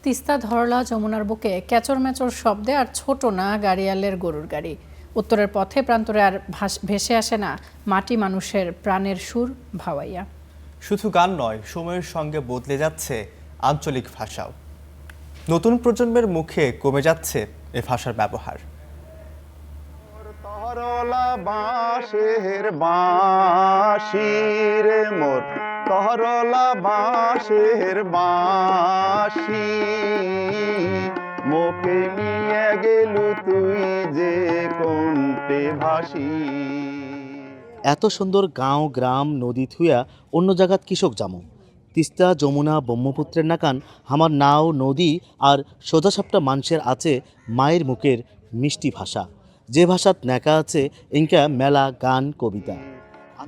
তিস্তা ধরলা যমুনার বুকে ক্যাচর ম্যাচর শব্দে আর ছোট না গাড়িয়ালের গরুর গাড়ি। উত্তরের পথে প্রান্তরে আর ভেসে আসে না মাটি মানুষের প্রাণের সুর ভাওয়াইয়া। শুধু গান নয়, সময়ের সঙ্গে বদলে যাচ্ছে আঞ্চলিক ভাষাও। নতুন প্রজন্মের মুখে কমে যাচ্ছে এ ভাষার ব্যবহার। তরলা বাঁশের বাঁশি রে মোর, তরলা বাঁশের বাঁশি, মোকে নিয়ে গেলু তুই যে কোনটে ভাসি। এত সুন্দর গাঁও গ্রাম নদী থুয়া অন্য জায়গাত কৃষক জামো। তিস্তা যমুনা ব্রহ্মপুত্রের নাকান আমার নাও নদী আর সোজাসাপটা মানুষের আছে মায়ের মুখের মিষ্টি ভাষা, যে ভাষাত নেকা আছে ইনকা মেলা গান কবিতা।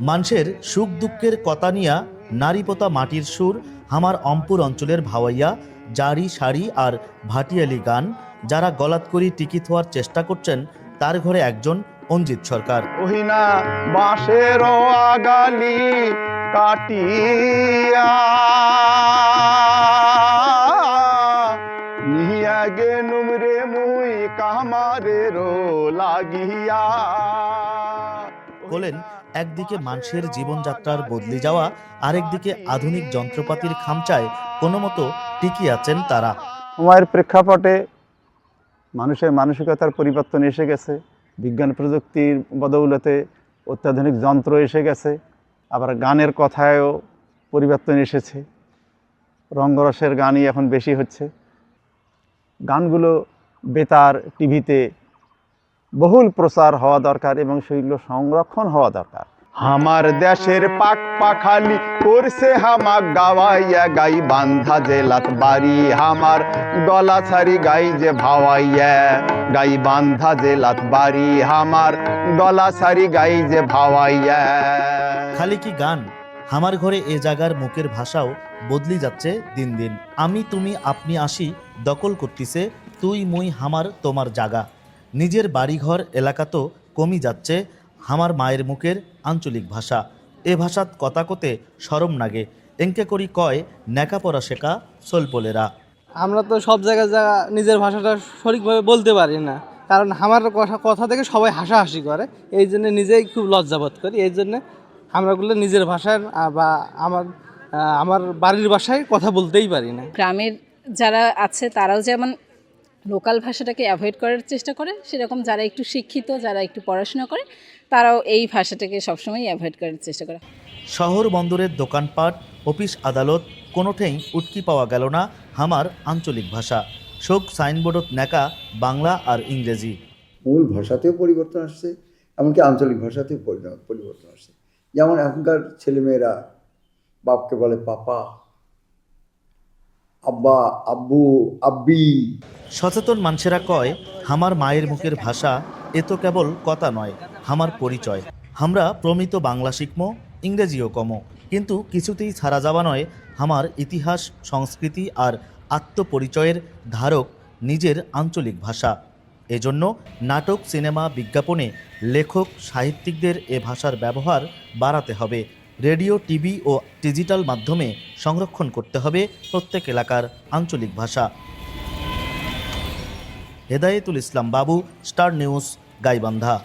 মানুষের সুখ দুঃখের কথা নিয়া নারী পোতা মাটির সুর আমার অম্পুর অঞ্চলের ভাওয়াইয়া জারি শাড়ি আর ভাটিয়ালি গান। যারা গলাত করি টিকি থোয়ার চেষ্টা করছেন তার ঘরে একজন অঞ্জিত সরকার। ওহিনা বাঁশের আগালি কাটিয়া নিয়া গেলুম রে মুই কামারের লাগিয়া। বলেন একদিকে মানুষের জীবনযাত্রার বদলে যাওয়া, আরেকদিকে আধুনিক যন্ত্রপাতির খামচায় কোনো মতো টিকে আছেন তারা। সময়ের প্রেক্ষাপটে মানুষের মানসিকতার পরিবর্তন এসে গেছে, বিজ্ঞান প্রযুক্তির বদৌলতে অত্যাধুনিক যন্ত্র এসে গেছে, আবার গানের কথায়ও পরিবর্তন এসেছে, রঙ্গরসের গানই এখন বেশি হচ্ছে। গানগুলো বেতার টিভিতে বহুল প্রচার হওয়া দরকার এবং সেগুলো সংরক্ষণ হওয়া দরকার। আমার দেশের পাক পাখালি করছে হামাক গাওয়াইয়া, গাই বান্ধা জেলাত বাড়ি আমার গলা ছাড়ি গাই যে ভাওয়াইয়া, গাই বান্ধা জেলাত বাড়ি আমার গলা ছাড়ি গাই যে ভাওয়াইয়া। খালি কি গান, আমার ঘরে এ জায়গার মুখের ভাষাও বদলি যাচ্ছে দিন দিন। আমি তুমি আপনি আসি দখল করতেছে তুই মুই হামার তোমার জাগা। নিজের বাড়িঘর এলাকা তো কমি যাচ্ছে হামার মায়ের মুখের আঞ্চলিক ভাষা। এ ভাষাত কথা কতে শরম নাগে, এঙ্কে করি কয় নেকা পড়া শেখা সোলপোলেরা। আমরা তো সব জায়গায় নিজের ভাষাটা সঠিকভাবে বলতে পারি না, কারণ আমার কথা থেকে সবাই হাসাহাসি করে, এই জন্য নিজেই খুব লজ্জাবোধ করি। এই জন্য আমরাগুলো নিজের ভাষায় বা আমার বাড়ির ভাষায় কথা বলতেই পারি না। গ্রামের যারা আছে তারাও যেমন লোকাল ভাষাটাকে অ্যাভয়েড করার চেষ্টা করে, সেরকম যারা একটু শিক্ষিত, যারা একটু পড়াশোনা করে, তারাও এই ভাষাটাকে সবসময় অ্যাভয়েড করার চেষ্টা করে। শহর বন্দরের দোকানপাট অফিস আদালত কোনোঠেই উটকি পাওয়া গেল না হামার আঞ্চলিক ভাষা। শোক সাইনবোর্ডত নেকা বাংলা আর ইংরেজি। মূল ভাষাতেও পরিবর্তন আসছে, এমনকি আঞ্চলিক ভাষাতেও পরিবর্তন আসছে। যেমন এখনকার ছেলেমেয়েরা বাপকে বলে পাপা, আব্বা, আব্বু, আব্বি। সচেতন মানুষেরা কয় হামার মায়ের মুখের ভাষা এ তো কেবল কথা নয়, হামার পরিচয়। আমরা প্রমিত বাংলা শিখমো, ইংরেজিও কমো, কিন্তু কিছুতেই ছাড়া যাওয়া নয় হামার ইতিহাস সংস্কৃতি আর আত্মপরিচয়ের ধারক নিজের আঞ্চলিক ভাষা। এজন্য নাটক সিনেমা বিজ্ঞাপনে লেখক সাহিত্যিকদের এ ভাষার ব্যবহার বাড়াতে হবে। রেডিও টিভি ও ডিজিটাল মাধ্যমে সংরক্ষণ করতে হবে প্রত্যেক এলাকার আঞ্চলিক ভাষা। হেদায়েতুল ইসলাম বাবু, স্টার নিউজ, গাইবান্ধা।